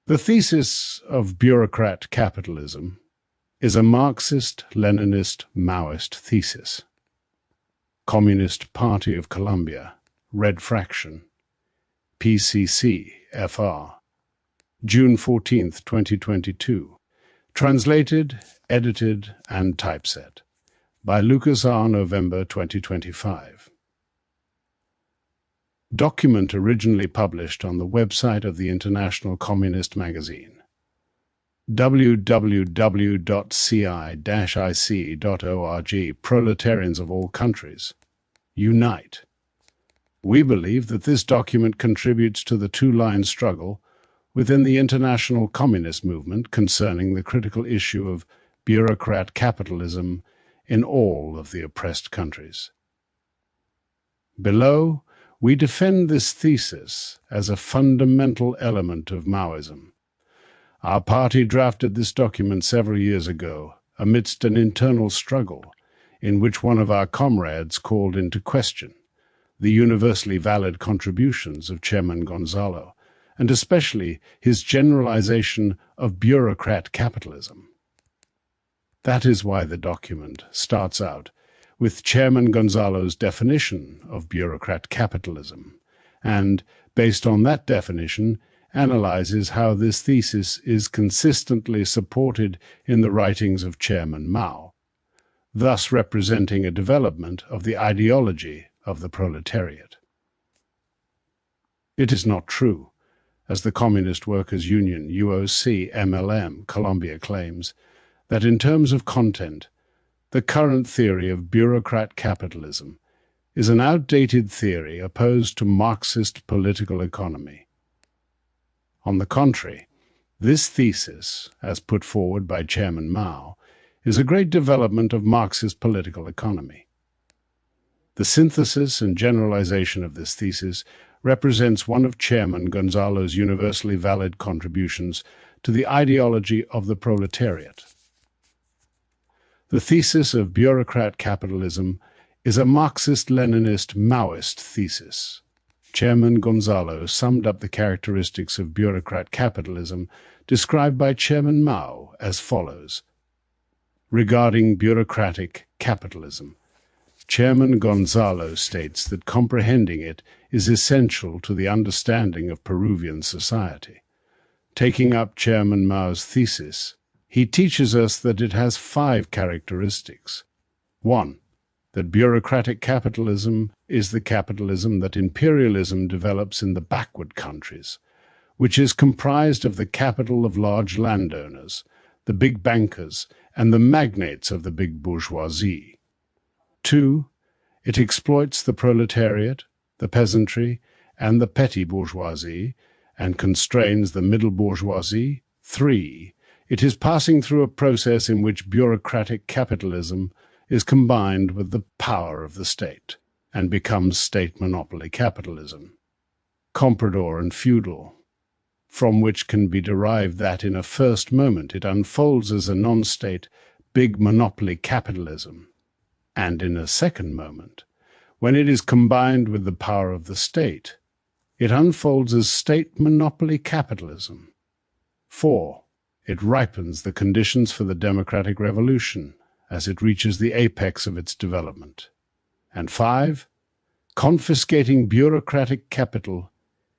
The thesis of bureaucrat-capitalism is a Marxist-Leninist-Maoist thesis. Communist Party of Colombia, Red Fraction, PCC, FR, June 14, 2022. Translated, edited, and typeset by Lucas R. November 2025. Document originally published on the website of the International Communist Magazine, www.ci-ic.org. Proletarians of all countries, unite. We believe that this document contributes to the two-line struggle within the international communist movement concerning the critical issue of bureaucrat capitalism in all of the oppressed countries. Below, we defend this thesis as a fundamental element of Maoism. Our party drafted this document several years ago amidst an internal struggle in which one of our comrades called into question the universally valid contributions of Chairman Gonzalo, and especially his generalization of bureaucrat capitalism. That is why the document starts out with Chairman Gonzalo's definition of bureaucrat capitalism, and, based on that definition, analyzes how this thesis is consistently supported in the writings of Chairman Mao, thus representing a development of the ideology of the proletariat. It is not true, as the Communist Workers' Union UOC-MLM Colombia claims, that in terms of content, the current theory of bureaucrat capitalism is an outdated theory opposed to Marxist political economy. On the contrary, this thesis, as put forward by Chairman Mao, is a great development of Marxist political economy. The synthesis and generalization of this thesis represents one of Chairman Gonzalo's universally valid contributions to the ideology of the proletariat. The thesis of bureaucrat capitalism is a Marxist-Leninist-Maoist thesis. Chairman Gonzalo summed up the characteristics of bureaucrat capitalism described by Chairman Mao as follows. Regarding bureaucratic capitalism, Chairman Gonzalo states that comprehending it is essential to the understanding of Peruvian society. Taking up Chairman Mao's thesis, he teaches us that it has 5 characteristics. 1. That bureaucratic capitalism is the capitalism that imperialism develops in the backward countries, which is comprised of the capital of large landowners, the big bankers, and the magnates of the big bourgeoisie. 2. It exploits the proletariat, the peasantry, and the petty bourgeoisie, and constrains the middle bourgeoisie. 3. It is passing through a process in which bureaucratic capitalism is combined with the power of the state and becomes state monopoly capitalism, comprador and feudal, from which can be derived that in a first moment it unfolds as a non-state big monopoly capitalism, and in a second moment, when it is combined with the power of the state, it unfolds as state monopoly capitalism. 4. It ripens the conditions for the democratic revolution as it reaches the apex of its development. And 5. Confiscating bureaucratic capital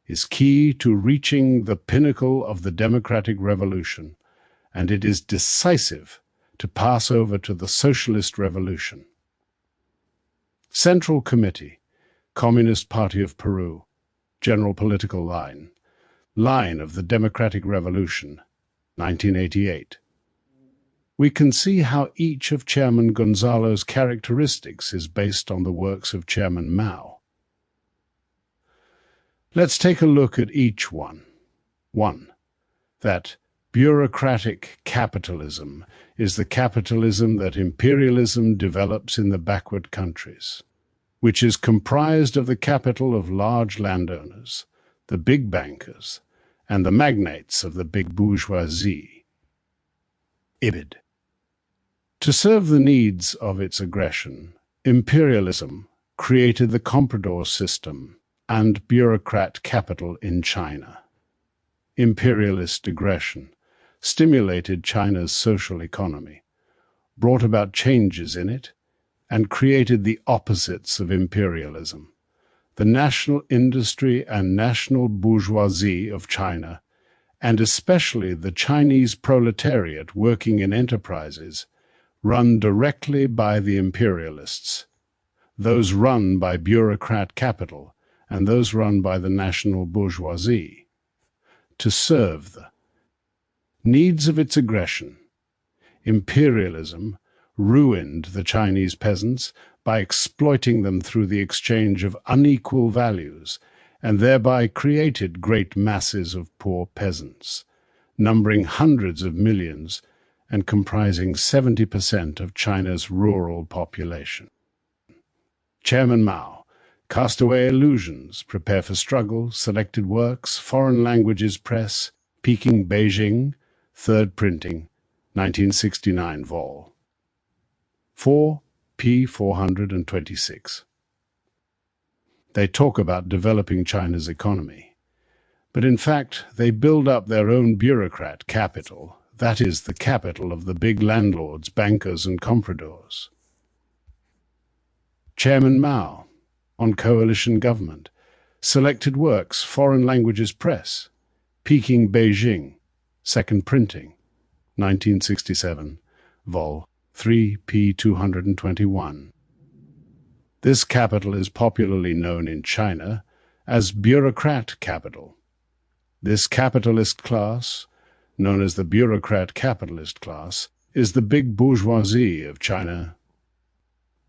is key to reaching the pinnacle of the democratic revolution, and it is decisive to pass over to the socialist revolution. Central Committee, Communist Party of Peru, General Political Line, Line of the Democratic Revolution, 1988. We can see how each of Chairman Gonzalo's characteristics is based on the works of Chairman Mao. Let's take a look at each one. 1. That bureaucratic capitalism is the capitalism that imperialism develops in the backward countries, which is comprised of the capital of large landowners, the big bankers, and the magnates of the big bourgeoisie. Ibid. To serve the needs of its aggression, imperialism created the comprador system and bureaucrat capital in China. imperialist aggression, stimulated China's social economy, brought about changes in it, and created the opposites of imperialism. The national industry and national bourgeoisie of China, and especially the Chinese proletariat working in enterprises, run directly by the imperialists, those run by bureaucrat capital and those run by the national bourgeoisie, to serve the needs of its aggression. Imperialism ruined the Chinese peasants by exploiting them through the exchange of unequal values, and thereby created great masses of poor peasants, numbering hundreds of millions and comprising 70% of China's rural population. Chairman Mao: cast away illusions, prepare for struggle, selected works, foreign languages press, Peking, Beijing, third printing, 1969 vol. 4, p. 426. They talk about developing China's economy, but in fact they build up their own bureaucrat capital, that is, the capital of the big landlords, bankers and compradors. Chairman Mao, on coalition government, selected works, foreign languages press, Peking, Beijing, second printing, 1967, vol. 3, p. 221. This capital is popularly known in China as bureaucrat capital. This capitalist class, known as the bureaucrat capitalist class, is the big bourgeoisie of China.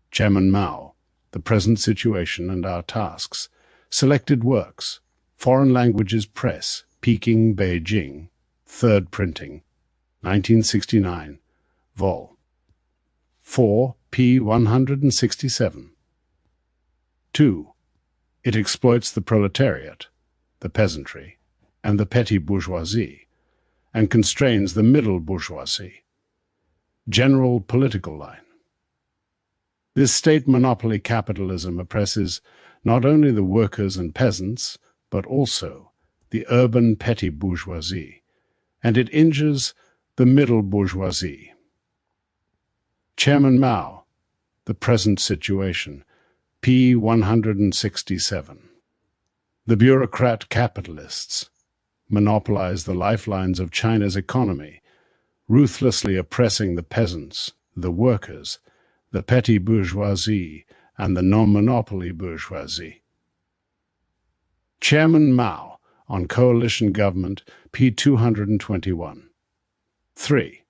Chairman Mao, the present situation and our tasks, selected works, foreign languages press, Peking, Beijing, third printing, 1969, vol. 4, p. 167. 2. It exploits the proletariat, the peasantry, and the petty bourgeoisie, and constrains the middle bourgeoisie. General political line. This state monopoly capitalism oppresses not only the workers and peasants, but also the urban petty bourgeoisie, and it injures the middle bourgeoisie. Chairman Mao, the present situation, p. 167. The bureaucrat capitalists monopolize the lifelines of China's economy, ruthlessly oppressing the peasants, the workers, the petty bourgeoisie, and the non-monopoly bourgeoisie. Chairman Mao, on coalition government, p. 221. 3.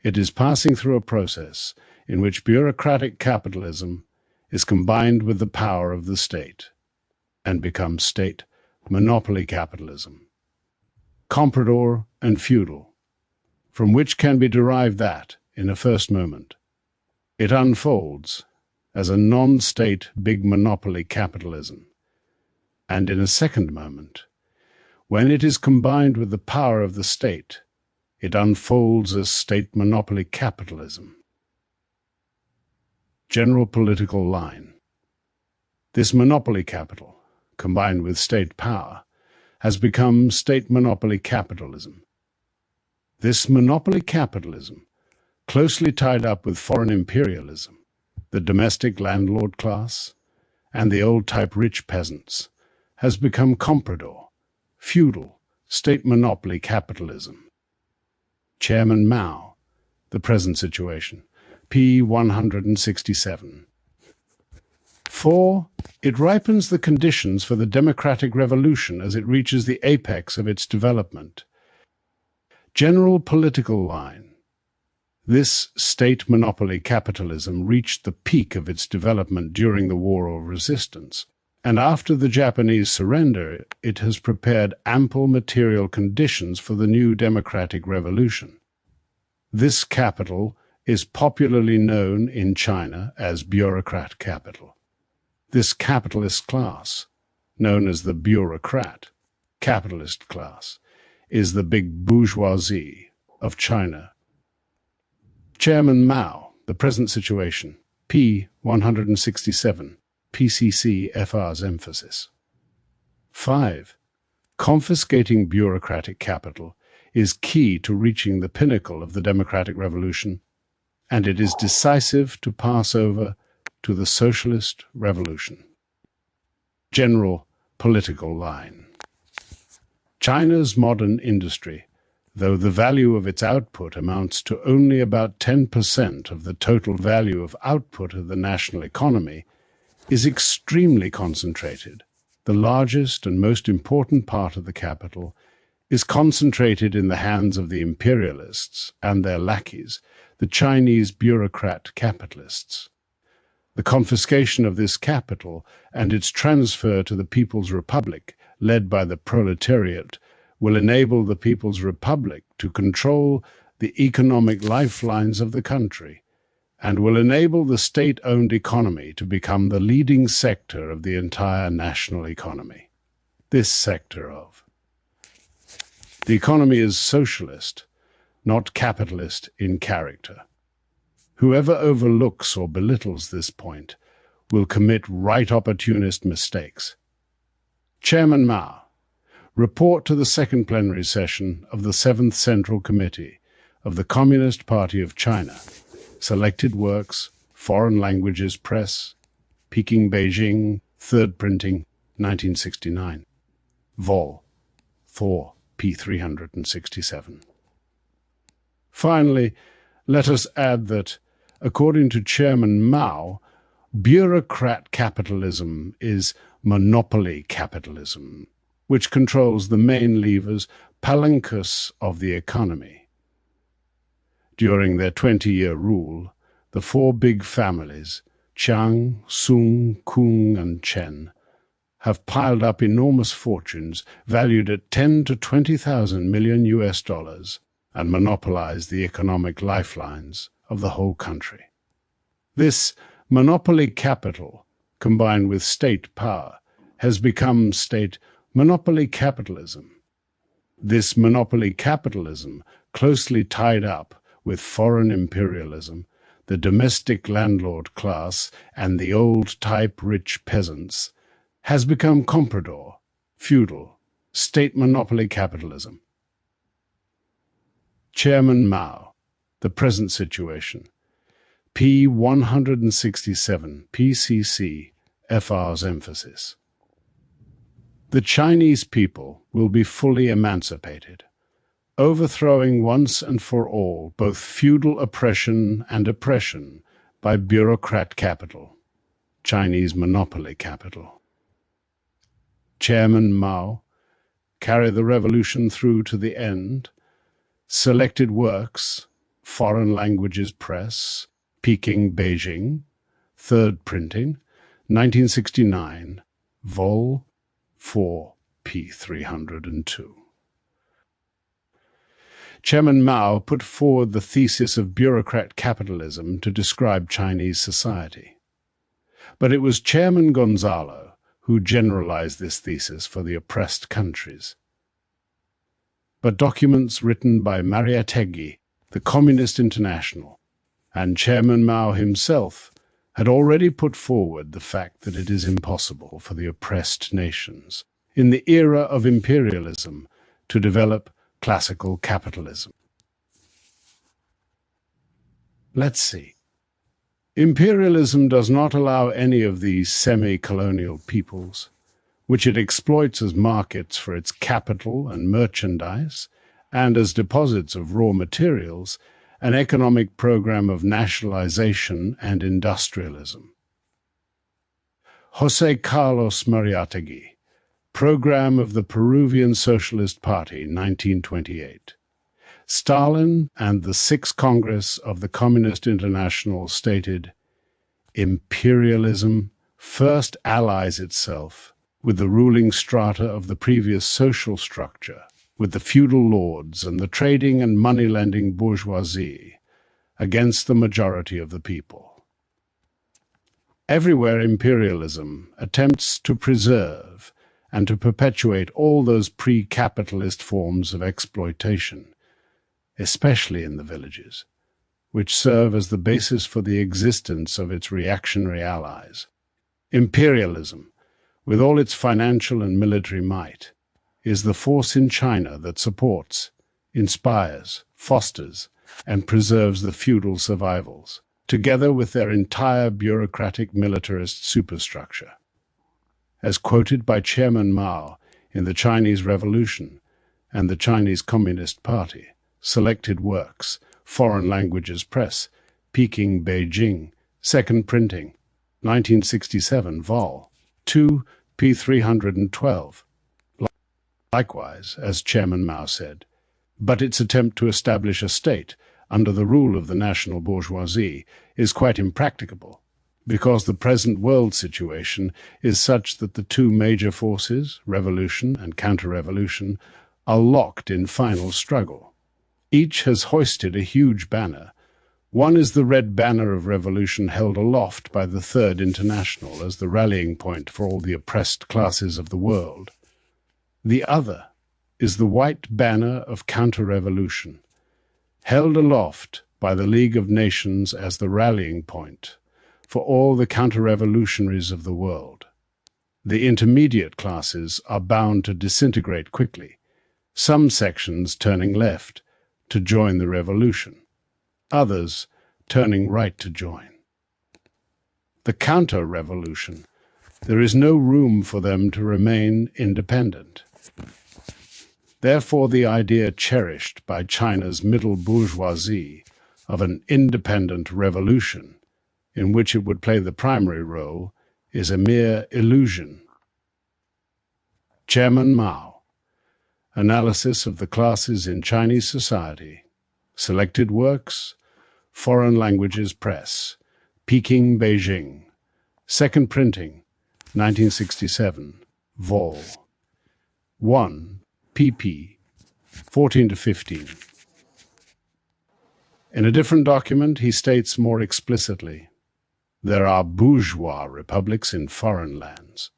It is passing through a process in which bureaucratic capitalism is combined with the power of the state and becomes state monopoly capitalism, comprador and feudal, from which can be derived that, in a first moment, it unfolds as a non-state big monopoly capitalism, and in a second moment, when it is combined with the power of the state, it unfolds as state monopoly capitalism. General political line. This monopoly capital, combined with state power, has become state monopoly capitalism. This monopoly capitalism, closely tied up with foreign imperialism, the domestic landlord class, and the old-type rich peasants, has become comprador, feudal, state monopoly capitalism. Chairman Mao, the present situation, p. 167. 4. It ripens the conditions for the democratic revolution as it reaches the apex of its development. General political line. This state monopoly capitalism reached the peak of its development during the War of Resistance, and after the Japanese surrender, it has prepared ample material conditions for the new democratic revolution. This capital is popularly known in China as bureaucrat capital. This capitalist class, known as the bureaucrat capitalist class, is the big bourgeoisie of China. Chairman Mao, the present situation, p. 167, PCC FR's emphasis. 5. Confiscating bureaucratic capital is key to reaching the pinnacle of the democratic revolution, and it is decisive to pass over to the socialist revolution. General political line. China's modern industry, though the value of its output amounts to only about 10% of the total value of output of the national economy, is extremely concentrated. The largest and most important part of the capital is concentrated in the hands of the imperialists and their lackeys, the Chinese bureaucrat-capitalists. The confiscation of this capital and its transfer to the People's Republic, led by the proletariat, will enable the People's Republic to control the economic lifelines of the country, and will enable the state-owned economy to become the leading sector of the entire national economy. This sector of the economy is socialist, not capitalist in character. Whoever overlooks or belittles this point will commit right opportunist mistakes. Chairman Mao, report to the second plenary session of the 7th Central Committee of the Communist Party of China. Selected works, Foreign Languages Press, Peking, Beijing, 3rd printing, 1969. Vol. 4, p. 367. Finally, let us add that, according to Chairman Mao, bureaucrat capitalism is monopoly capitalism, which controls the main levers, palanques of the economy. During their 20-year rule, the four big families, Chiang, Sung, Kung, and Chen, have piled up enormous fortunes valued at 10 to 20,000 million US dollars and monopolized the economic lifelines of the whole country. This monopoly capital, combined with state power, has become state monopoly capitalism. This monopoly capitalism, closely tied up with foreign imperialism, the domestic landlord class, and the old-type rich peasants, has become comprador, feudal, state monopoly capitalism. Chairman Mao, the present situation, p. 167, PCC, FR's emphasis. The Chinese people will be fully emancipated, overthrowing once and for all both feudal oppression and oppression by bureaucrat capital, Chinese monopoly capital. Chairman Mao, carry the revolution through to the end. Selected works, Foreign Languages Press, Peking, Beijing, 3rd printing, 1969, Vol. 4, p. 302. Chairman Mao put forward the thesis of bureaucrat capitalism to describe Chinese society. But it was Chairman Gonzalo who generalized this thesis for the oppressed countries. But documents written by Mariátegui, the Communist International, and Chairman Mao himself had already put forward the fact that it is impossible for the oppressed nations in the era of imperialism to develop classical capitalism. Let's see. Imperialism does not allow any of these semi-colonial peoples, which it exploits as markets for its capital and merchandise, and as deposits of raw materials, an economic program of nationalization and industrialism. José Carlos Mariátegui, Program of the Peruvian Socialist Party, 1928. Stalin and the Sixth Congress of the Communist International stated, imperialism first allies itself with the ruling strata of the previous social structure, with the feudal lords and the trading and money-lending bourgeoisie, against the majority of the people. Everywhere imperialism attempts to preserve and to perpetuate all those pre-capitalist forms of exploitation, especially in the villages, which serve as the basis for the existence of its reactionary allies. Imperialism, with all its financial and military might, is the force in China that supports, inspires, fosters, and preserves the feudal survivals, together with their entire bureaucratic militarist superstructure. As quoted by Chairman Mao in the Chinese Revolution and the Chinese Communist Party, Selected Works, Foreign Languages Press, Peking, Beijing, Second Printing, 1967, Vol. 2, p. 312. Likewise, as Chairman Mao said, but its attempt to establish a state under the rule of the national bourgeoisie is quite impracticable, because the present world situation is such that the two major forces, revolution and counter-revolution, are locked in final struggle. Each has hoisted a huge banner. One is the red banner of revolution held aloft by the Third International as the rallying point for all the oppressed classes of the world. The other is the white banner of counter-revolution, held aloft by the League of Nations as the rallying point for all the counter-revolutionaries of the world. The intermediate classes are bound to disintegrate quickly, some sections turning left to join the revolution, others turning right to join. The counter-revolution, there is no room for them to remain independent. Therefore, the idea cherished by China's middle bourgeoisie of an independent revolution in which it would play the primary role is a mere illusion. Chairman Mao, Analysis of the Classes in Chinese Society, Selected Works, Foreign Languages Press, Peking, Beijing, Second Printing, 1967, Vol. 1, pp. 14 to 15. In a different document, he states more explicitly, there are bourgeois republics in foreign lands.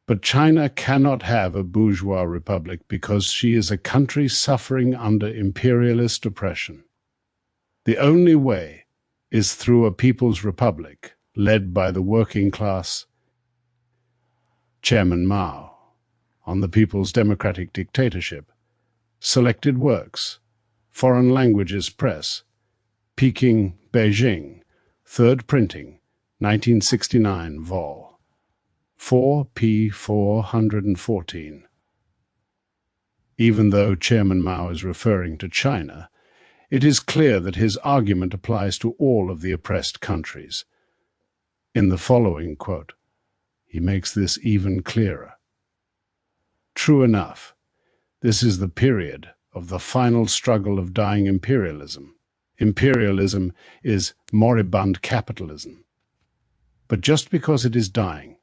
But China cannot have a bourgeois republic because she is a country suffering under imperialist oppression. The only way is through a people's republic led by the working class. Chairman Mao, on the People's Democratic Dictatorship, Selected Works, Foreign Languages Press, Peking, Beijing, Third Printing, 1969, Vol. 4, p. 414. Even though Chairman Mao is referring to China, it is clear that his argument applies to all of the oppressed countries. In the following quote, he makes this even clearer. True enough, this is the period of the final struggle of dying imperialism. Imperialism is moribund capitalism. But just because it is dying,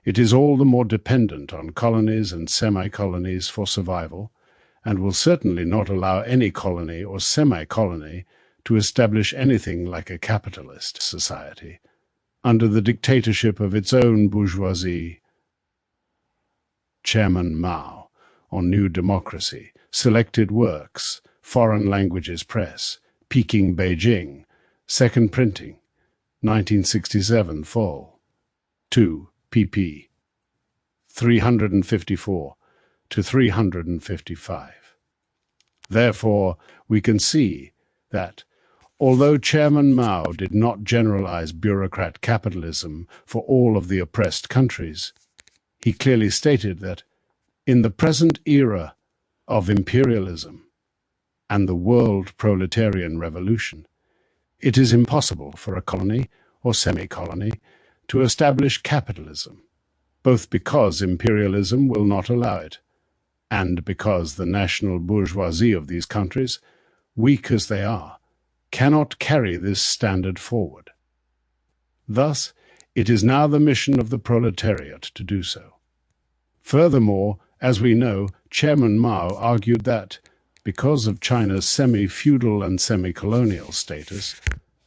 it is all the more dependent on colonies and semi-colonies for survival, and will certainly not allow any colony or semi-colony to establish anything like a capitalist society under the dictatorship of its own bourgeoisie. Chairman Mao, on New Democracy, Selected Works, Foreign Languages Press, Peking, Beijing, Second Printing, 1967, Vol. 2, pp. 354 to 355. Therefore, we can see that, although Chairman Mao did not generalize bureaucrat capitalism for all of the oppressed countries, he clearly stated that, in the present era of imperialism and the world proletarian revolution, it is impossible for a colony or semi-colony to establish capitalism, both because imperialism will not allow it, and because the national bourgeoisie of these countries, weak as they are, cannot carry this standard forward. Thus, it is now the mission of the proletariat to do so. Furthermore, as we know, Chairman Mao argued that, because of China's semi-feudal and semi-colonial status,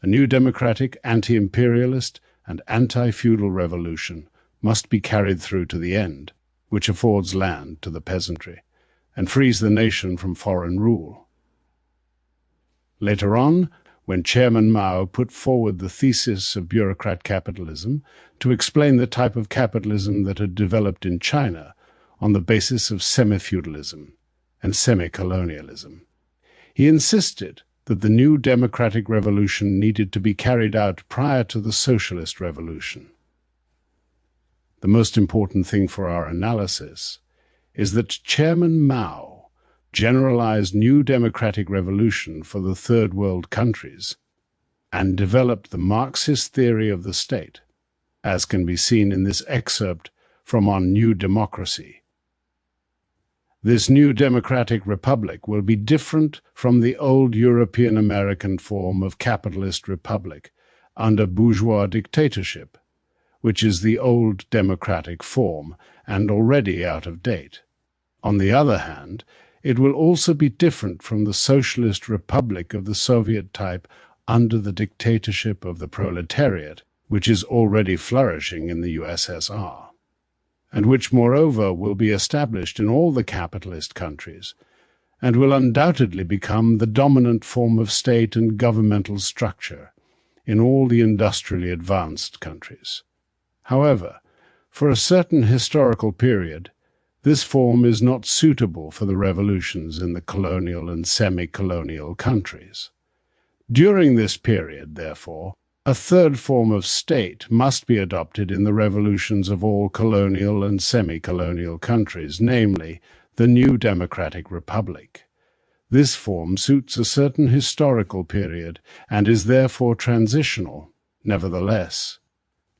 a new democratic, anti-imperialist, and anti-feudal revolution must be carried through to the end, which affords land to the peasantry, and frees the nation from foreign rule. Later on, when Chairman Mao put forward the thesis of bureaucrat capitalism to explain the type of capitalism that had developed in China on the basis of semi-feudalism and semi-colonialism. He insisted that the new democratic revolution needed to be carried out prior to the socialist revolution. The most important thing for our analysis is that Chairman Mao generalized new democratic revolution for the Third World countries and developed the Marxist theory of the state, as can be seen in this excerpt from On New Democracy. This new democratic republic will be different from the old European American form of capitalist republic under bourgeois dictatorship, which is the old democratic form and already out of date. On the other hand, it will also be different from the socialist republic of the Soviet type under the dictatorship of the proletariat, which is already flourishing in the USSR, and which, moreover, will be established in all the capitalist countries, and will undoubtedly become the dominant form of state and governmental structure in all the industrially advanced countries. However, for a certain historical period, this form is not suitable for the revolutions in the colonial and semi-colonial countries. During this period, therefore, a third form of state must be adopted in the revolutions of all colonial and semi-colonial countries, namely, the new democratic republic. This form suits a certain historical period and is therefore transitional. Nevertheless,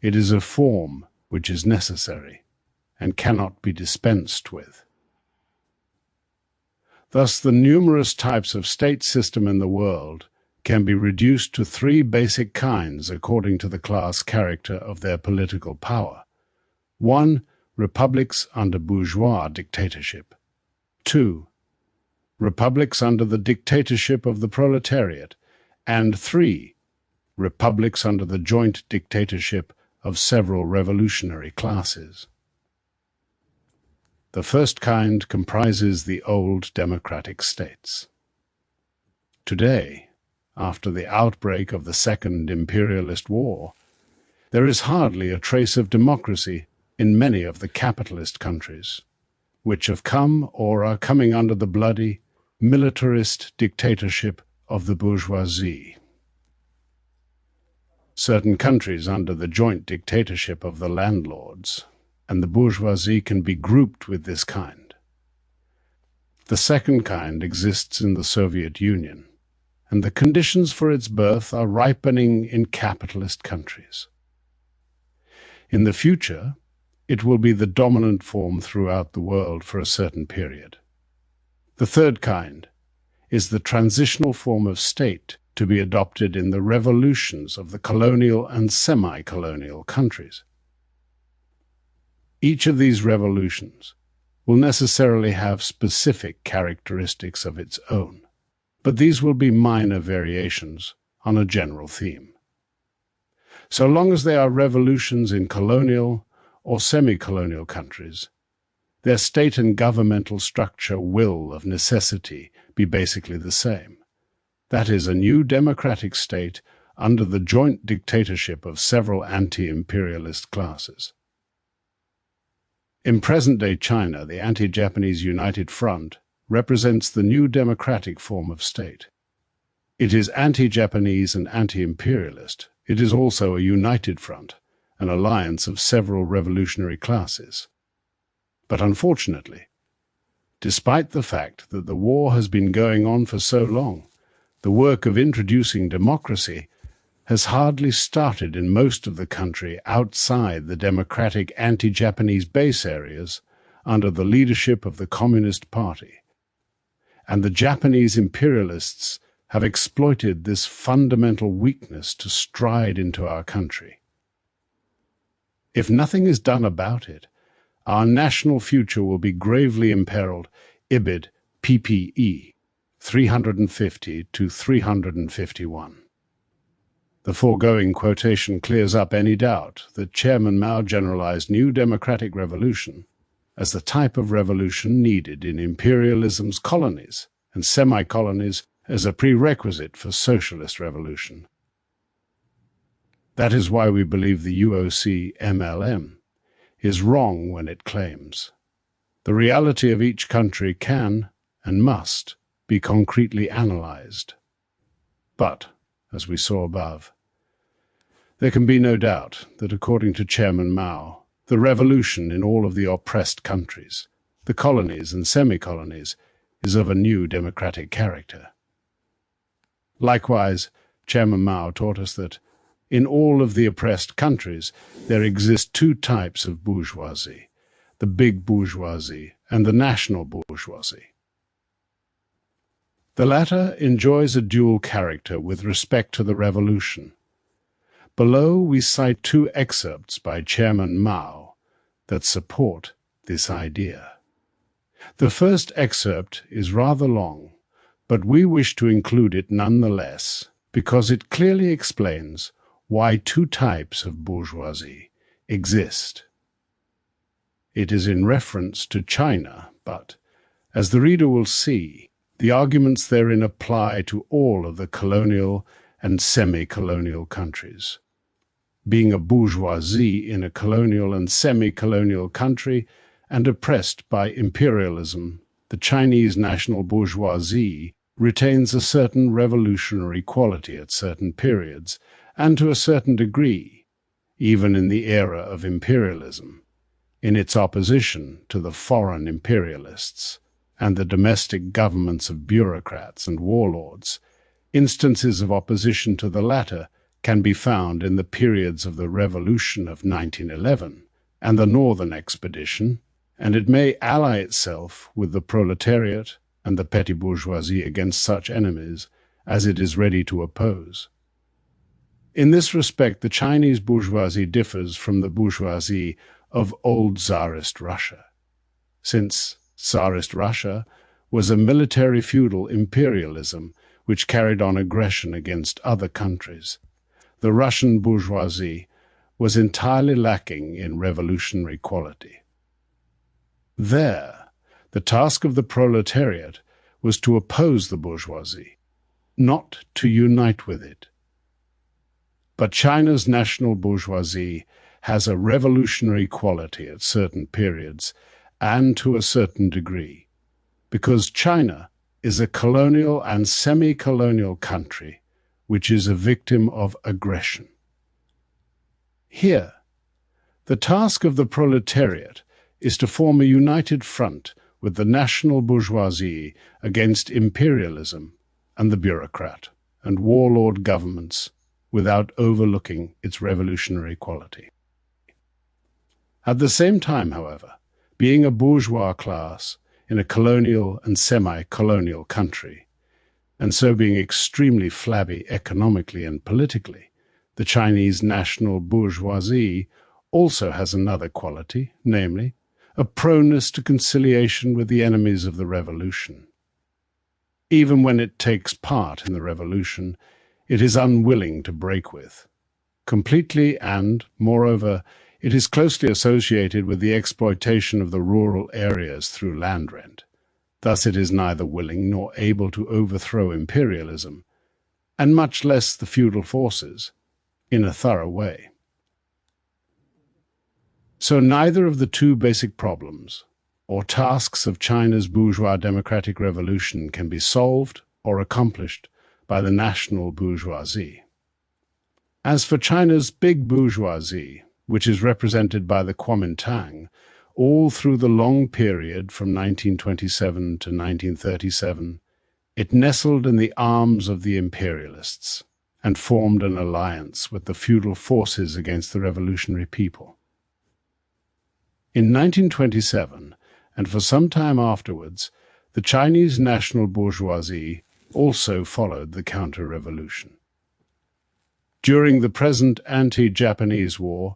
it is a form which is necessary and cannot be dispensed with. Thus, the numerous types of state system in the world can be reduced to three basic kinds according to the class character of their political power. 1. Republics under bourgeois dictatorship. 2. Republics under the dictatorship of the proletariat. And 3. Republics under the joint dictatorship of several revolutionary classes. The first kind comprises the old democratic states. Today, after the outbreak of the Second Imperialist War, there is hardly a trace of democracy in many of the capitalist countries, which have come or are coming under the bloody, militarist dictatorship of the bourgeoisie. Certain countries under the joint dictatorship of the landlords and the bourgeoisie can be grouped with this kind. The second kind exists in the Soviet Union, and the conditions for its birth are ripening in capitalist countries. In the future, it will be the dominant form throughout the world for a certain period. The third kind is the transitional form of state to be adopted in the revolutions of the colonial and semi-colonial countries. Each of these revolutions will necessarily have specific characteristics of its own, but these will be minor variations on a general theme. So long as they are revolutions in colonial or semi-colonial countries, their state and governmental structure will, of necessity, be basically the same. That is, a new democratic state under the joint dictatorship of several anti-imperialist classes. In present-day China, the anti-Japanese United Front represents the new democratic form of state. It is anti-Japanese and anti-imperialist. It is also a united front, an alliance of several revolutionary classes. But unfortunately, despite the fact that the war has been going on for so long, the work of introducing democracy has hardly started in most of the country outside the democratic anti-Japanese base areas under the leadership of the Communist Party. And the Japanese imperialists have exploited this fundamental weakness to stride into our country. If nothing is done about it, our national future will be gravely imperiled. Ibid, ppe. 350 to 351. The foregoing quotation clears up any doubt that Chairman Mao generalized new democratic revolution as the type of revolution needed in imperialism's colonies and semi-colonies as a prerequisite for socialist revolution. That is why we believe the UOC-MLM is wrong when it claims The reality of each country can and must be concretely analyzed. But, as we saw above, there can be no doubt that according to Chairman Mao, the revolution in all of the oppressed countries, the colonies and semi-colonies, is of a new democratic character. Likewise, Chairman Mao taught us that in all of the oppressed countries there exist two types of bourgeoisie, the big bourgeoisie and the national bourgeoisie. The latter enjoys a dual character with respect to the revolution. Below we cite two excerpts by Chairman Mao that support this idea. The first excerpt is rather long, but we wish to include it nonetheless because it clearly explains why two types of bourgeoisie exist. It is in reference to China, but, as the reader will see, the arguments therein apply to all of the colonial and semi-colonial countries. Being a bourgeoisie in a colonial and semi-colonial country and oppressed by imperialism, the Chinese national bourgeoisie retains a certain revolutionary quality at certain periods, and to a certain degree, even in the era of imperialism, in its opposition to the foreign imperialists and the domestic governments of bureaucrats and warlords. Instances of opposition to the latter can be found in the periods of the Revolution of 1911 and the Northern Expedition, and it may ally itself with the proletariat and the petty bourgeoisie against such enemies as it is ready to oppose. In this respect, the Chinese bourgeoisie differs from the bourgeoisie of old Tsarist Russia, since Tsarist Russia was a military feudal imperialism which carried on aggression against other countries. The Russian bourgeoisie was entirely lacking in revolutionary quality. There, the task of the proletariat was to oppose the bourgeoisie, not to unite with it. But China's national bourgeoisie has a revolutionary quality at certain periods and to a certain degree, because China is a colonial and semi-colonial country which is a victim of aggression. Here, the task of the proletariat is to form a united front with the national bourgeoisie against imperialism and the bureaucrat and warlord governments without overlooking its revolutionary quality. At the same time, however, being a bourgeois class in a colonial and semi-colonial country, and so being extremely flabby economically and politically, the Chinese national bourgeoisie also has another quality, namely, a proneness to conciliation with the enemies of the revolution. Even when it takes part in the revolution, it is unwilling to break with. Completely and, moreover, it is closely associated with the exploitation of the rural areas through land rent. Thus it is neither willing nor able to overthrow imperialism, and much less the feudal forces, in a thorough way. So neither of the two basic problems, or tasks of China's bourgeois democratic revolution can be solved or accomplished by the national bourgeoisie. As for China's big bourgeoisie, which is represented by the Kuomintang, all through the long period from 1927 to 1937, it nestled in the arms of the imperialists and formed an alliance with the feudal forces against the revolutionary people. In 1927, and for some time afterwards, the Chinese national bourgeoisie also followed the counter-revolution. During the present anti-Japanese war,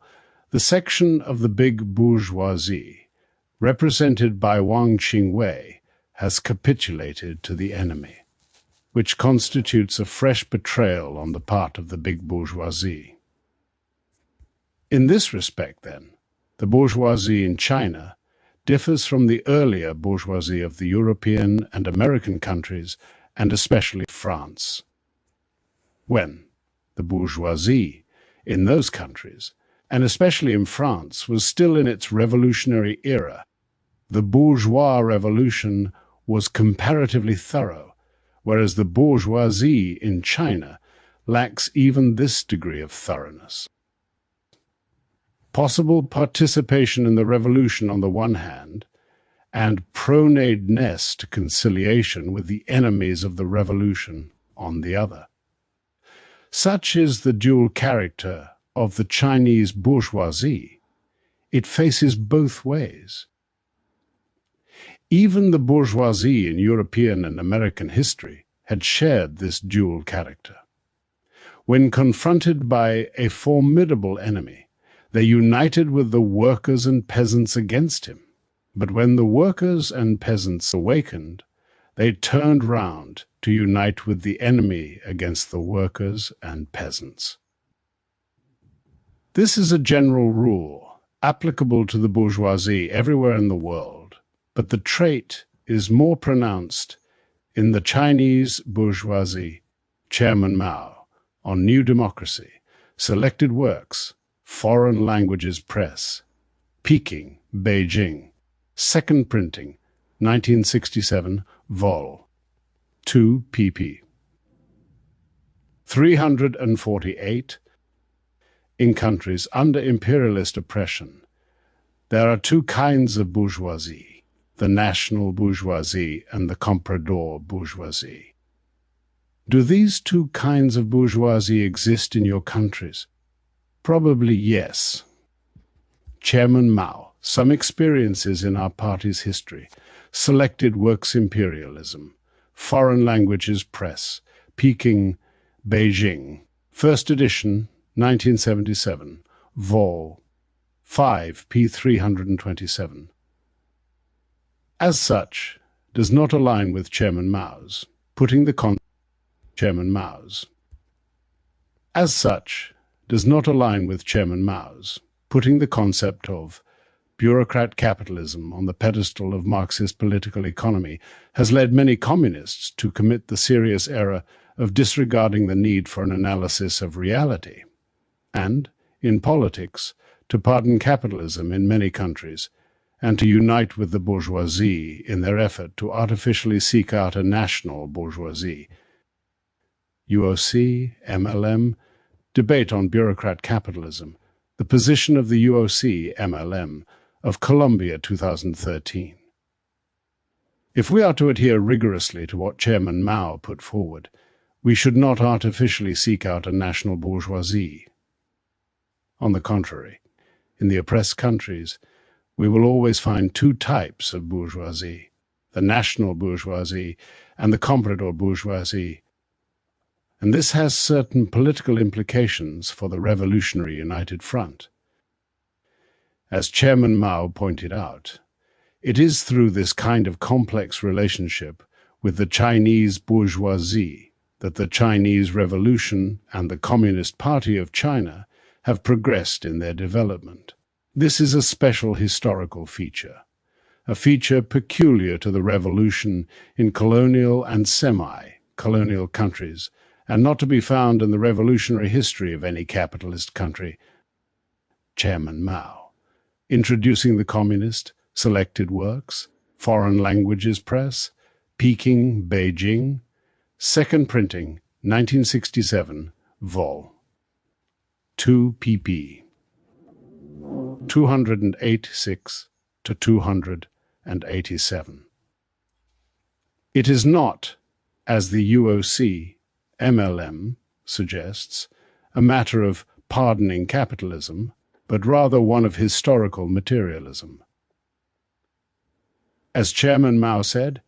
the section of the big bourgeoisie, represented by Wang Qingwei, has capitulated to the enemy, which constitutes a fresh betrayal on the part of the big bourgeoisie. In this respect, then, the bourgeoisie in China differs from the earlier bourgeoisie of the European and American countries, and especially France. When the bourgeoisie in those countries, and especially in France, was still in its revolutionary era, The bourgeois revolution was comparatively thorough, whereas the bourgeoisie in China lacks even this degree of thoroughness. Possible participation in the revolution on the one hand, and proneness to conciliation with the enemies of the revolution on the other. Such is the dual character of the Chinese bourgeoisie. It faces both ways. Even the bourgeoisie in European and American history had shared this dual character. When confronted by a formidable enemy, they united with the workers and peasants against him. But when the workers and peasants awakened, they turned round to unite with the enemy against the workers and peasants. This is a general rule, applicable to the bourgeoisie everywhere in the world, but the trait is more pronounced in the Chinese bourgeoisie. Chairman Mao, on New Democracy, Selected Works, Foreign Languages Press, Peking, Beijing, Second Printing, 1967, Vol. 2 pp. 348. In countries under imperialist oppression, there are two kinds of bourgeoisie, the national bourgeoisie and the comprador bourgeoisie. Do these two kinds of bourgeoisie exist in your countries? Probably yes. Chairman Mao, Some Experiences in Our Party's History, Selected Works Imperialism, Foreign Languages Press, Peking, Beijing, First Edition, 1977, Vol. 5, p. 327. As such, does not align with Chairman Mao's, putting the Chairman Mao's. As such, does not align with Chairman Mao's, putting the concept of bureaucrat-capitalism on the pedestal of Marxist political economy has led many communists to commit the serious error of disregarding the need for an analysis of reality, and, in politics, to pardon capitalism in many countries, and to unite with the bourgeoisie in their effort to artificially seek out a national bourgeoisie. UOC, MLM, Debate on Bureaucrat Capitalism, the position of the UOC, MLM, of Colombia 2013. If we are to adhere rigorously to what Chairman Mao put forward, we should not artificially seek out a national bourgeoisie. On the contrary, in the oppressed countries, we will always find two types of bourgeoisie, the national bourgeoisie and the comprador bourgeoisie. And this has certain political implications for the Revolutionary United Front. As Chairman Mao pointed out, it is through this kind of complex relationship with the Chinese bourgeoisie that the Chinese Revolution and the Communist Party of China have progressed in their development. This is a special historical feature, a feature peculiar to the revolution in colonial and semi-colonial countries, and not to be found in the revolutionary history of any capitalist country. Chairman Mao, introducing the Communist, Selected Works, Foreign Languages Press, Peking, Beijing, Second Printing, 1967, Vol. 2 pp. 286 to 287. It is not, as the UOC, MLM, suggests, a matter of pardoning capitalism, but rather one of historical materialism. As Chairman Mao said,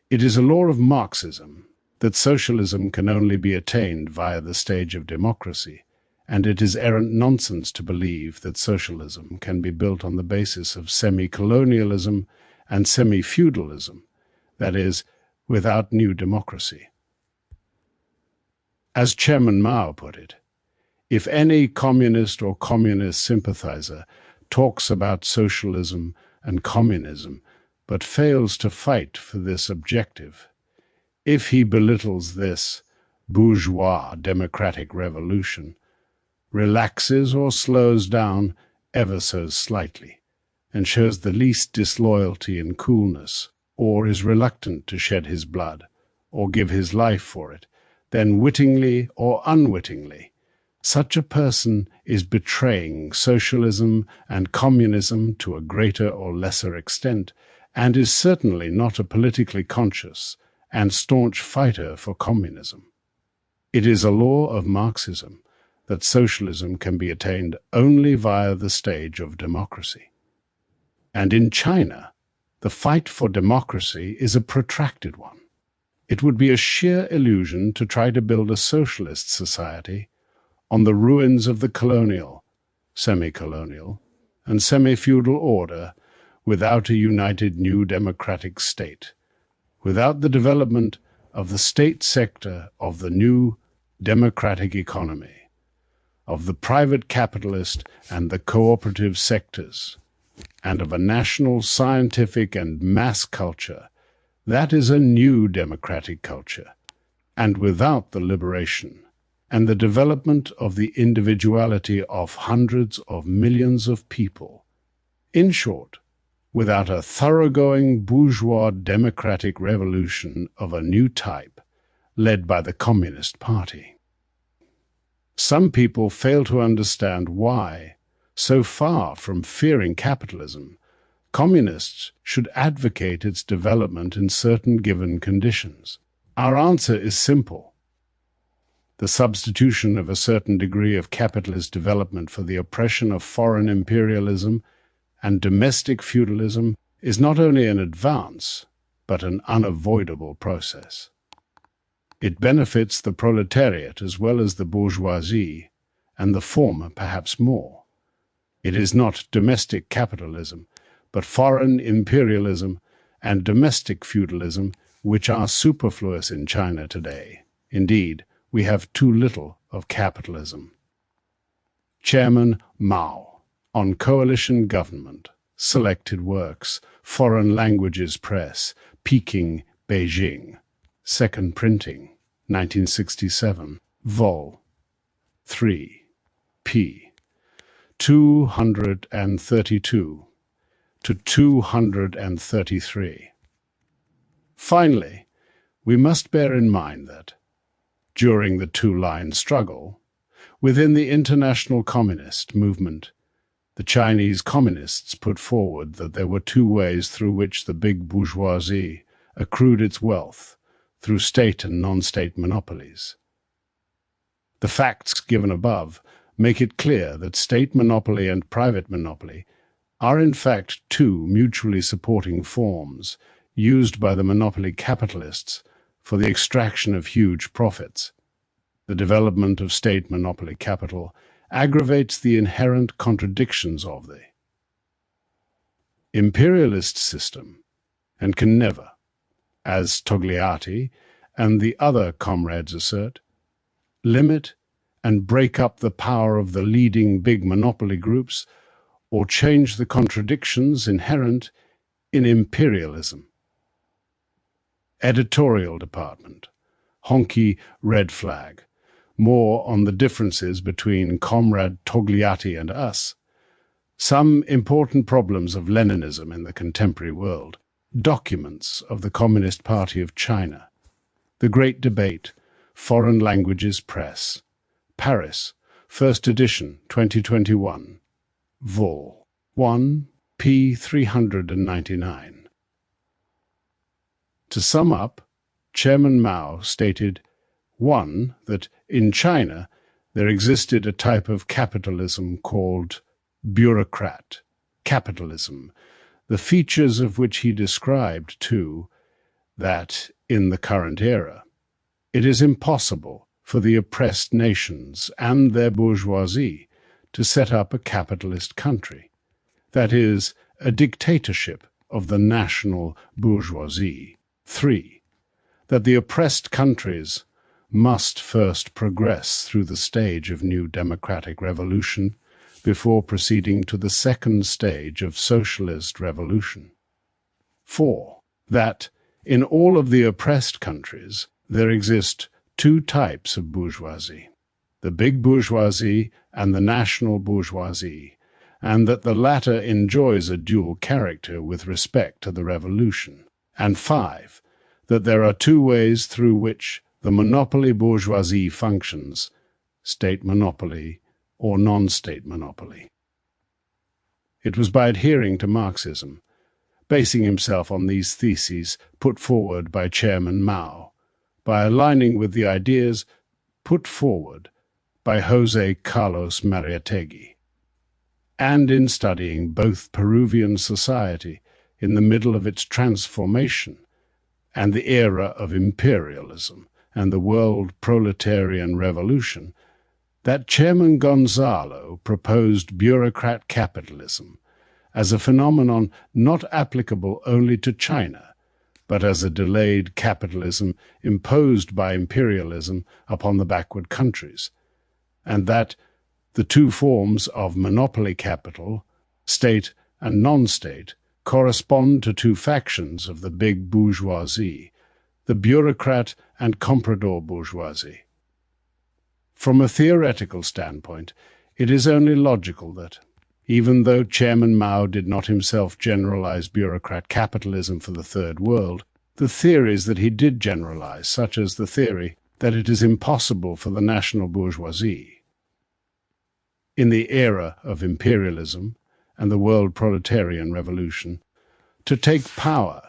it is a law of Marxism that socialism can only be attained via the stage of democracy, and it is errant nonsense to believe that socialism can be built on the basis of semi-colonialism and semi-feudalism, that is, without new democracy. As Chairman Mao put it, if any communist or communist sympathizer talks about socialism and communism but fails to fight for this objective, if he belittles this bourgeois democratic revolution, relaxes or slows down ever so slightly, and shows the least disloyalty and coolness, or is reluctant to shed his blood, or give his life for it, then wittingly or unwittingly, such a person is betraying socialism and communism to a greater or lesser extent, and is certainly not a politically conscious and staunch fighter for communism. It is a law of Marxism that socialism can be attained only via the stage of democracy. And in China, the fight for democracy is a protracted one. It would be a sheer illusion to try to build a socialist society on the ruins of the colonial, semi-colonial, and semi-feudal order without a united new democratic state, without the development of the state sector of the new democratic economy, of the private capitalist and the cooperative sectors, and of a national scientific and mass culture. That is a new democratic culture, and without the liberation and the development of the individuality of hundreds of millions of people. In short, without a thoroughgoing bourgeois democratic revolution of a new type, led by the Communist Party. Some people fail to understand why, so far from fearing capitalism, communists should advocate its development in certain given conditions. Our answer is simple. The substitution of a certain degree of capitalist development for the oppression of foreign imperialism and domestic feudalism is not only an advance, but an unavoidable process. It benefits the proletariat as well as the bourgeoisie, and the former perhaps more. It is not domestic capitalism, but foreign imperialism and domestic feudalism which are superfluous in China today. Indeed, we have too little of capitalism. Chairman Mao, on Coalition Government, Selected Works, Foreign Languages Press, Peking, Beijing, Second Printing, 1967, Vol. 3, p. 232 to 233. Finally, we must bear in mind that, during the two-line struggle, within the international communist movement, the Chinese communists put forward that there were two ways through which the big bourgeoisie accrued its wealth, through state and non-state monopolies. The facts given above make it clear that state monopoly and private monopoly are in fact two mutually supporting forms used by the monopoly capitalists for the extraction of huge profits. The development of state monopoly capital aggravates the inherent contradictions of the imperialist system and can never, as Togliatti and the other comrades assert, limit and break up the power of the leading big monopoly groups or change the contradictions inherent in imperialism. Editorial Department, Honky Red Flag. More on the differences between Comrade Togliatti and us. Some important problems of Leninism in the contemporary world. Documents of the Communist Party of China. The Great Debate, Foreign Languages Press. Paris, First Edition, 2021. Vol. 1, p. 399. To sum up, Chairman Mao stated, 1. That in China there existed a type of capitalism called bureaucrat-capitalism, the features of which he described, 2. That in the current era it is impossible for the oppressed nations and their bourgeoisie to set up a capitalist country, that is, a dictatorship of the national bourgeoisie. 3. That the oppressed countries must first progress through the stage of new democratic revolution before proceeding to the second stage of socialist revolution. 4. That in all of the oppressed countries there exist two types of bourgeoisie, the big bourgeoisie and the national bourgeoisie, and that the latter enjoys a dual character with respect to the revolution. And 5, that there are two ways through which the monopoly bourgeoisie functions: state monopoly or non-state monopoly. It was by adhering to Marxism, basing himself on these theses put forward by Chairman Mao, by aligning with the ideas put forward by José Carlos Mariátegui, and in studying both Peruvian society in the middle of its transformation and the era of imperialism and the world proletarian revolution, that Chairman Gonzalo proposed bureaucrat capitalism as a phenomenon not applicable only to China, but as a delayed capitalism imposed by imperialism upon the backward countries, and that the two forms of monopoly capital, state and non-state, correspond to two factions of the big bourgeoisie, the bureaucrat and comprador bourgeoisie. From a theoretical standpoint, it is only logical that, even though Chairman Mao did not himself generalize bureaucrat capitalism for the Third World, the theories that he did generalize, such as the theory that it is impossible for the national bourgeoisie, in the era of imperialism and the world proletarian revolution, to take power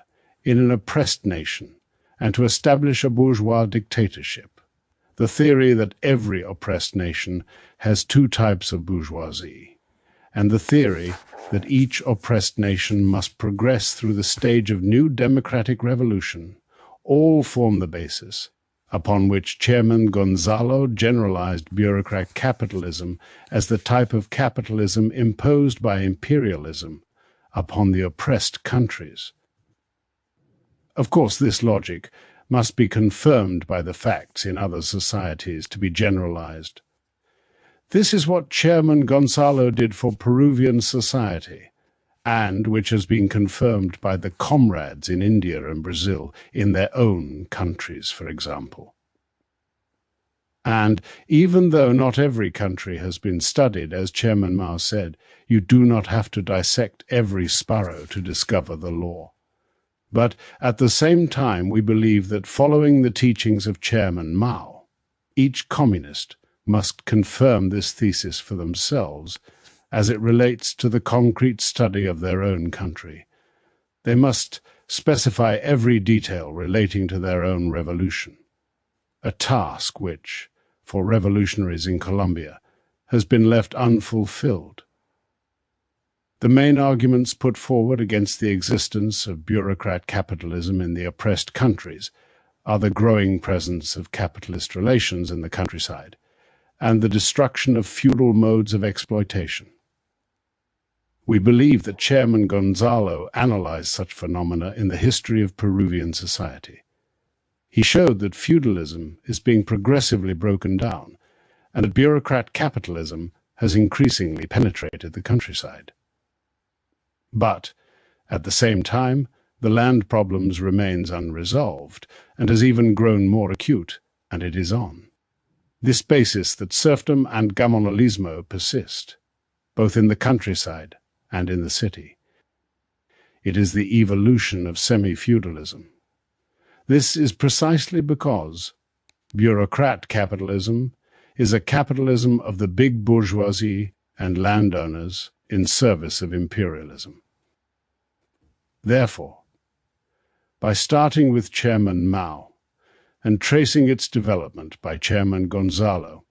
in an oppressed nation and to establish a bourgeois dictatorship, the theory that every oppressed nation has two types of bourgeoisie, and the theory that each oppressed nation must progress through the stage of new democratic revolution, all form the basis upon which Chairman Gonzalo generalized bureaucrat capitalism as the type of capitalism imposed by imperialism upon the oppressed countries. Of course, this logic must be confirmed by the facts in other societies to be generalized. This is what Chairman Gonzalo did for Peruvian society, and which has been confirmed by the comrades in India and Brazil, in their own countries, for example. And even though not every country has been studied, as Chairman Mao said, you do not have to dissect every sparrow to discover the law. But at the same time, we believe that following the teachings of Chairman Mao, each communist must confirm this thesis for themselves as it relates to the concrete study of their own country. They must specify every detail relating to their own revolution, a task which, for revolutionaries in Colombia, has been left unfulfilled. The main arguments put forward against the existence of bureaucrat capitalism in the oppressed countries are the growing presence of capitalist relations in the countryside and the destruction of feudal modes of exploitation. We believe that Chairman Gonzalo analyzed such phenomena in the history of Peruvian society. He showed that feudalism is being progressively broken down and that bureaucrat capitalism has increasingly penetrated the countryside. But, at the same time, the land problems remains unresolved and has even grown more acute, and it is on this basis that serfdom and gamonalismo persist, both in the countryside and in the city. It is the evolution of semi-feudalism. This is precisely because bureaucrat capitalism is a capitalism of the big bourgeoisie and landowners in service of imperialism. Therefore, by starting with Chairman Mao and tracing its development by Chairman Gonzalo,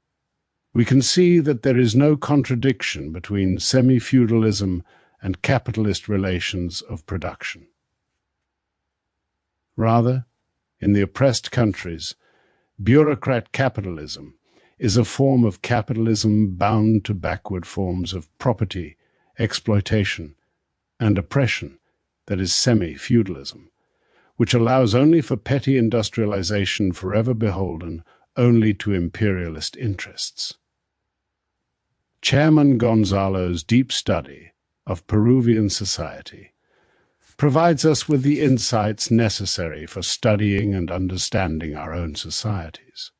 we can see that there is no contradiction between semi-feudalism and capitalist relations of production. Rather, in the oppressed countries, bureaucrat capitalism is a form of capitalism bound to backward forms of property, exploitation, and oppression that is semi-feudalism, which allows only for petty industrialization forever beholden only to imperialist interests. Chairman Gonzalo's deep study of Peruvian society provides us with the insights necessary for studying and understanding our own societies.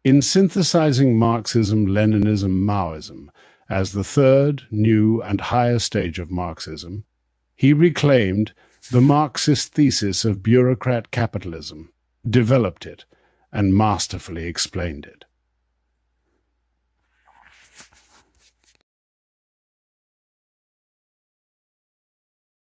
In synthesizing Marxism, Leninism, Maoism as the third, new, and higher stage of Marxism, he reclaimed the Marxist thesis of bureaucrat capitalism, developed it, and masterfully explained it.